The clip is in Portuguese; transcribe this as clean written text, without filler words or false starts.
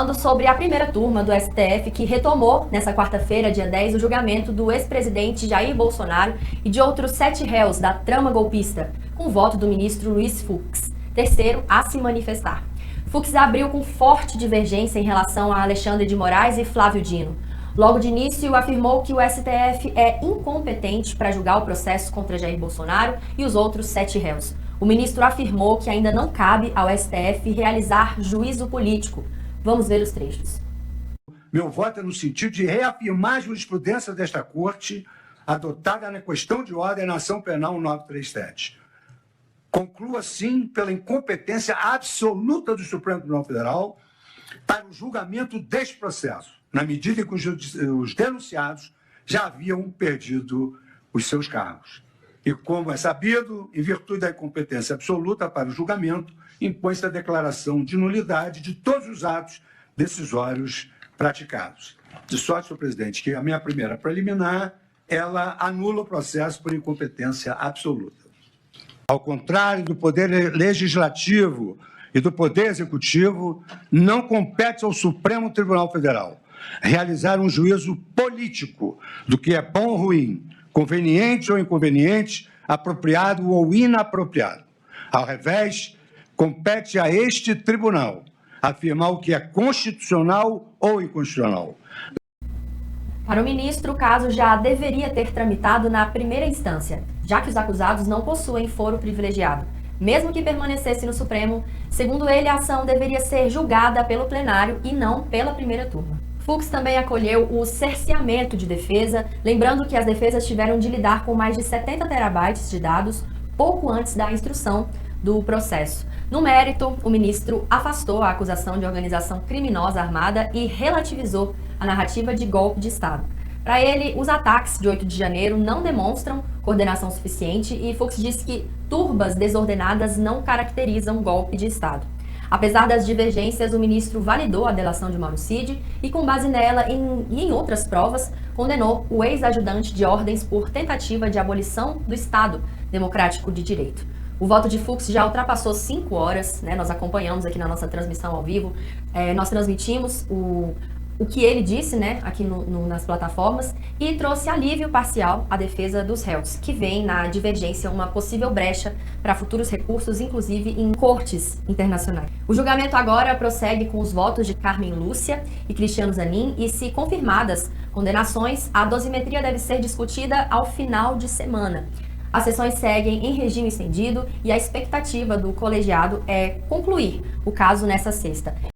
Falando sobre a primeira turma do STF, que retomou, nessa quarta-feira, dia 10, o julgamento do ex-presidente Jair Bolsonaro e de outros 7 réus da trama golpista, com o voto do ministro Luiz Fux, terceiro a se manifestar. Fux abriu com forte divergência em relação a Alexandre de Moraes e Flávio Dino. Logo de início, afirmou que o STF é incompetente para julgar o processo contra Jair Bolsonaro e os outros 7 réus. O ministro afirmou que ainda não cabe ao STF realizar juízo político. Vamos ver os trechos. Meu voto é no sentido de reafirmar a jurisprudência desta Corte adotada na questão de ordem na ação penal 937. Concluo, assim, pela incompetência absoluta do Supremo Tribunal Federal para o julgamento deste processo, na medida em que os denunciados já haviam perdido os seus cargos. E, como é sabido, em virtude da incompetência absoluta para o julgamento, impõe-se a declaração de nulidade de todos os atos decisórios praticados. De sorte, senhor presidente, que a minha primeira preliminar, ela anula o processo por incompetência absoluta. Ao contrário do Poder Legislativo e do Poder Executivo, não compete ao Supremo Tribunal Federal realizar um juízo político do que é bom ou ruim, conveniente ou inconveniente, apropriado ou inapropriado. Ao revés, compete a este tribunal afirmar o que é constitucional ou inconstitucional. Para o ministro, o caso já deveria ter tramitado na primeira instância, já que os acusados não possuem foro privilegiado. Mesmo que permanecesse no Supremo, segundo ele, a ação deveria ser julgada pelo plenário e não pela primeira turma. Fux também acolheu o cerceamento de defesa, lembrando que as defesas tiveram de lidar com mais de 70 terabytes de dados pouco antes da instrução do processo. No mérito, o ministro afastou a acusação de organização criminosa armada e relativizou a narrativa de golpe de Estado. Para ele, os ataques de 8 de janeiro não demonstram coordenação suficiente e Fux disse que turbas desordenadas não caracterizam golpe de Estado. Apesar das divergências, o ministro validou a delação de Mauro Cid e, com base nela e em outras provas, condenou o ex-ajudante de ordens por tentativa de abolição do Estado Democrático de Direito. O voto de Fux já ultrapassou 5 horas, né? Nós acompanhamos aqui na nossa transmissão ao vivo, nós transmitimos o que ele disse, né, aqui nas plataformas, e trouxe alívio parcial à defesa dos réus, que vem na divergência uma possível brecha para futuros recursos, inclusive em cortes internacionais. O julgamento agora prossegue com os votos de Carmen Lúcia e Cristiano Zanin, e se confirmadas condenações, a dosimetria deve ser discutida ao final de semana. As sessões seguem em regime estendido e a expectativa do colegiado é concluir o caso nessa sexta.